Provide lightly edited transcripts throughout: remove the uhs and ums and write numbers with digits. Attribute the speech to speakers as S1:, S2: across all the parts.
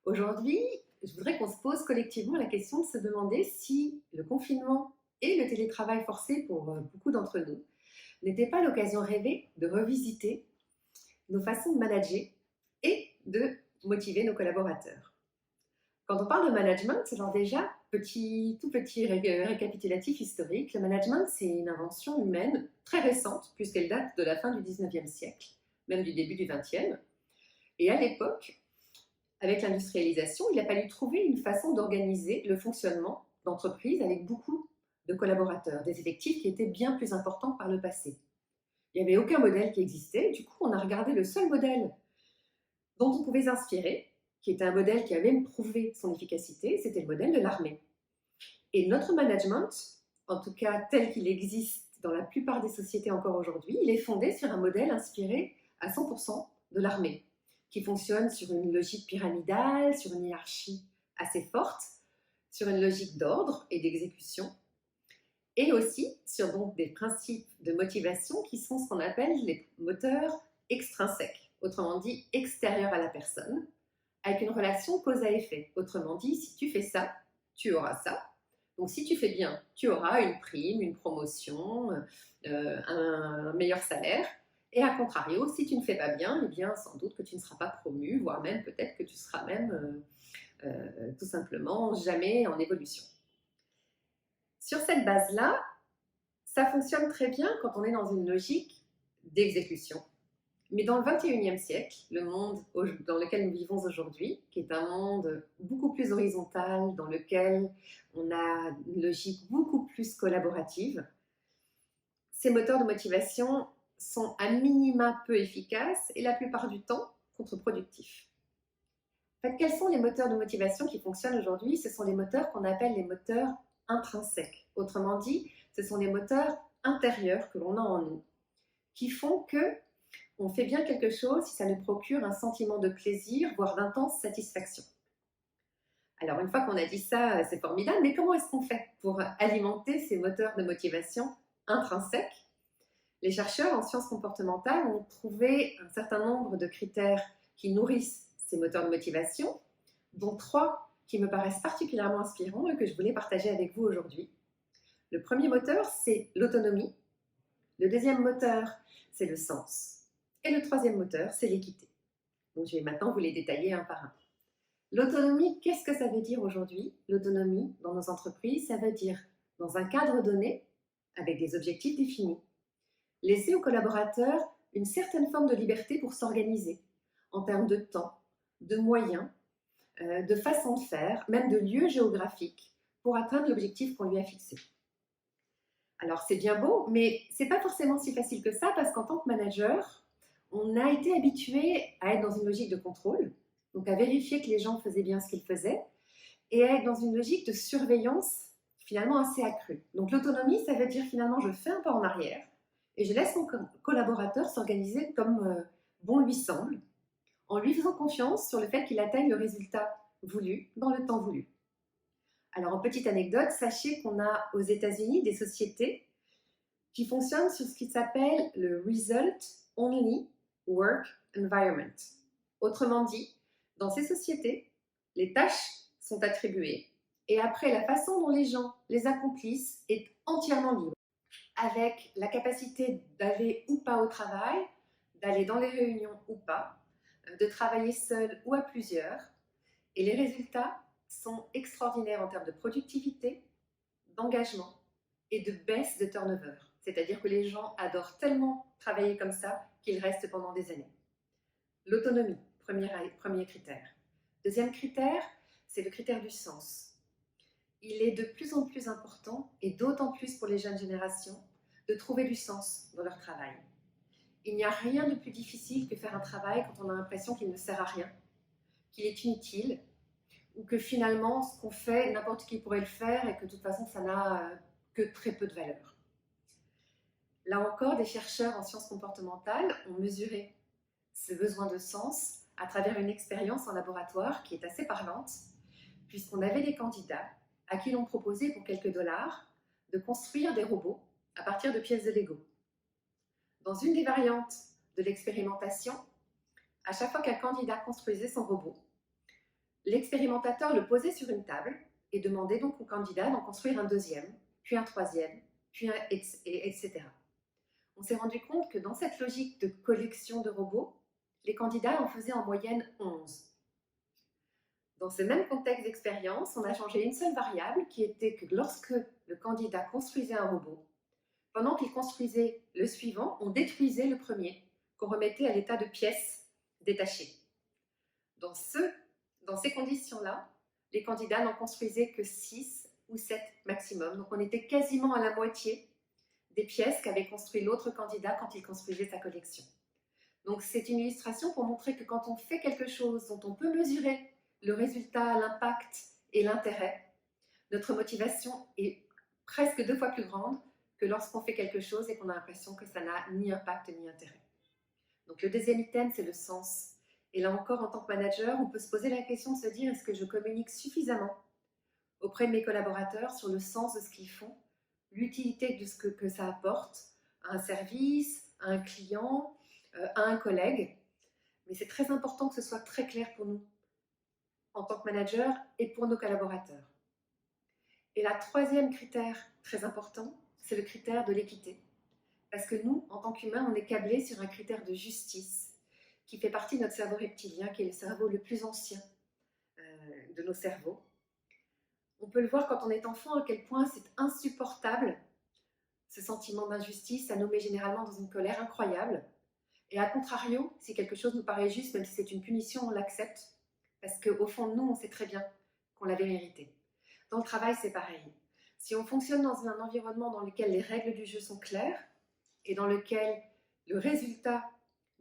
S1: Aujourd'hui, je voudrais qu'on se pose collectivement la question de se demander si le confinement et le télétravail forcé pour beaucoup d'entre nous n'était pas l'occasion rêvée de revisiter nos façons de manager et de motiver nos collaborateurs. Quand on parle de management, alors déjà, tout petit récapitulatif historique, le management, c'est une invention humaine très récente, puisqu'elle date de la fin du 19e siècle, même du début du 20e. Et à l'époque, avec l'industrialisation, il a fallu trouver une façon d'organiser le fonctionnement d'entreprises avec beaucoup de collaborateurs, des effectifs qui étaient bien plus importants par le passé. Il n'y avait aucun modèle qui existait, du coup on a regardé le seul modèle dont on pouvait s'inspirer, qui était un modèle qui avait prouvé son efficacité, c'était le modèle de l'armée. Et notre management, en tout cas tel qu'il existe dans la plupart des sociétés encore aujourd'hui, il est fondé sur un modèle inspiré à 100% de l'armée, qui fonctionne sur une logique pyramidale, sur une hiérarchie assez forte, sur une logique d'ordre et d'exécution, et aussi sur donc des principes de motivation qui sont ce qu'on appelle les moteurs extrinsèques, autrement dit extérieurs à la personne, avec une relation cause à effet. Autrement dit, si tu fais ça, tu auras ça. Donc si tu fais bien, tu auras une prime, une promotion, un meilleur salaire. Et à contrario, si tu ne fais pas bien, eh bien sans doute que tu ne seras pas promu, voire même peut-être que tu seras même tout simplement jamais en évolution. Sur cette base-là, ça fonctionne très bien quand on est dans une logique d'exécution. Mais dans le 21e siècle, le monde dans lequel nous vivons aujourd'hui, qui est un monde beaucoup plus horizontal, dans lequel on a une logique beaucoup plus collaborative, ces moteurs de motivation sont à minima peu efficaces et la plupart du temps contre-productifs. En fait, quels sont les moteurs de motivation qui fonctionnent aujourd'hui? Ce sont les moteurs qu'on appelle les moteurs intrinsèques. Autrement dit, ce sont les moteurs intérieurs que l'on a en nous, qui font que on fait bien quelque chose si ça nous procure un sentiment de plaisir, voire d'intense satisfaction. Alors, une fois qu'on a dit ça, c'est formidable, mais comment est-ce qu'on fait pour alimenter ces moteurs de motivation intrinsèques? Les chercheurs en sciences comportementales ont trouvé un certain nombre de critères qui nourrissent ces moteurs de motivation, dont 3 qui me paraissent particulièrement inspirants et que je voulais partager avec vous aujourd'hui. Le premier moteur, c'est l'autonomie. Le deuxième moteur, c'est le sens. Et le troisième moteur, c'est l'équité. Donc, je vais maintenant vous les détailler un par un. L'autonomie, qu'est-ce que ça veut dire aujourd'hui? L'autonomie dans nos entreprises, ça veut dire dans un cadre donné, avec des objectifs définis, laisser aux collaborateurs une certaine forme de liberté pour s'organiser en termes de temps, de moyens, de façon de faire, même de lieux géographiques pour atteindre l'objectif qu'on lui a fixé. Alors c'est bien beau, mais c'est pas forcément si facile que ça parce qu'en tant que manager, on a été habitué à être dans une logique de contrôle, donc à vérifier que les gens faisaient bien ce qu'ils faisaient, et à être dans une logique de surveillance finalement assez accrue. Donc l'autonomie, ça veut dire finalement je fais un pas en arrière et je laisse mon collaborateur s'organiser comme bon lui semble, en lui faisant confiance sur le fait qu'il atteigne le résultat voulu dans le temps voulu. Alors en petite anecdote, sachez qu'on a aux États-Unis des sociétés qui fonctionnent sur ce qui s'appelle le Result Only Work Environment. Autrement dit, dans ces sociétés, les tâches sont attribuées et après, la façon dont les gens les accomplissent est entièrement libre, avec la capacité d'aller ou pas au travail, d'aller dans les réunions ou pas, de travailler seul ou à plusieurs. Et les résultats sont extraordinaires en termes de productivité, d'engagement et de baisse de turnover. C'est-à-dire que les gens adorent tellement travailler comme ça qu'ils restent pendant des années. L'autonomie, premier critère. Deuxième critère, c'est le critère du sens. Il est de plus en plus important, et d'autant plus pour les jeunes générations, de trouver du sens dans leur travail. Il n'y a rien de plus difficile que faire un travail quand on a l'impression qu'il ne sert à rien, qu'il est inutile, ou que finalement, ce qu'on fait, n'importe qui pourrait le faire et que de toute façon, ça n'a que très peu de valeur. Là encore, des chercheurs en sciences comportementales ont mesuré ce besoin de sens à travers une expérience en laboratoire qui est assez parlante, puisqu'on avait des candidats à qui l'on proposait pour quelques dollars de construire des robots à partir de pièces de Lego. Dans une des variantes de l'expérimentation, à chaque fois qu'un candidat construisait son robot, L'expérimentateur le posait sur une table et demandait donc au candidat d'en construire un deuxième, puis un troisième, puis etc. On s'est rendu compte que dans cette logique de collection de robots, les candidats en faisaient en moyenne 11. Dans ce même contexte d'expérience, on a changé une seule variable qui était que lorsque le candidat construisait un robot, pendant qu'il construisait le suivant, on détruisait le premier, qu'on remettait à l'état de pièces détachées. Dans ces conditions-là, les candidats n'en construisaient que 6 ou 7 maximum. Donc on était quasiment à la moitié des pièces qu'avait construit l'autre candidat quand il construisait sa collection. Donc c'est une illustration pour montrer que quand on fait quelque chose dont on peut mesurer le résultat, l'impact et l'intérêt, notre motivation est presque 2 fois plus grande que lorsqu'on fait quelque chose et qu'on a l'impression que ça n'a ni impact ni intérêt. Donc le deuxième item, c'est le sens. Et là encore, en tant que manager, on peut se poser la question de se dire, est-ce que je communique suffisamment auprès de mes collaborateurs sur le sens de ce qu'ils font, l'utilité de ce que ça apporte à un service, à un client, à un collègue. Mais c'est très important que ce soit très clair pour nous, en tant que manager et pour nos collaborateurs. Et la troisième critère très important, c'est le critère de l'équité. Parce que nous, en tant qu'humains, on est câblés sur un critère de justice qui fait partie de notre cerveau reptilien, qui est le cerveau le plus ancien de nos cerveaux. On peut le voir quand on est enfant, à quel point c'est insupportable, ce sentiment d'injustice, ça nous met généralement dans une colère incroyable. Et à contrario, si quelque chose nous paraît juste, même si c'est une punition, on l'accepte, parce qu'au fond de nous, on sait très bien qu'on l'avait mérité. Dans le travail, c'est pareil. Si on fonctionne dans un environnement dans lequel les règles du jeu sont claires, et dans lequel le résultat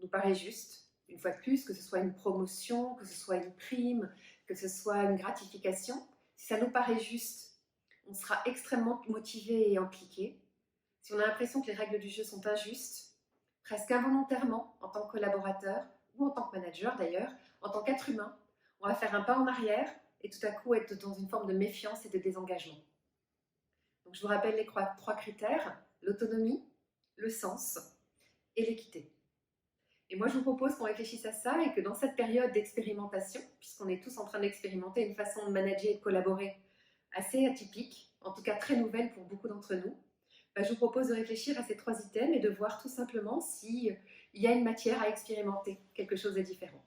S1: nous paraît juste, une fois de plus, que ce soit une promotion, que ce soit une prime, que ce soit une gratification, si ça nous paraît juste, on sera extrêmement motivé et impliqué. Si on a l'impression que les règles du jeu sont injustes, presque involontairement, en tant que collaborateur, ou en tant que manager d'ailleurs, en tant qu'être humain, on va faire un pas en arrière et tout à coup être dans une forme de méfiance et de désengagement. Donc je vous rappelle les 3 critères, l'autonomie, le sens et l'équité. Et moi, je vous propose qu'on réfléchisse à ça et que dans cette période d'expérimentation, puisqu'on est tous en train d'expérimenter une façon de manager et de collaborer assez atypique, en tout cas très nouvelle pour beaucoup d'entre nous, je vous propose de réfléchir à ces 3 items et de voir tout simplement s'il y a une matière à expérimenter quelque chose de différent.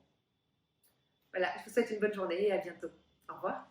S1: Voilà, je vous souhaite une bonne journée et à bientôt. Au revoir.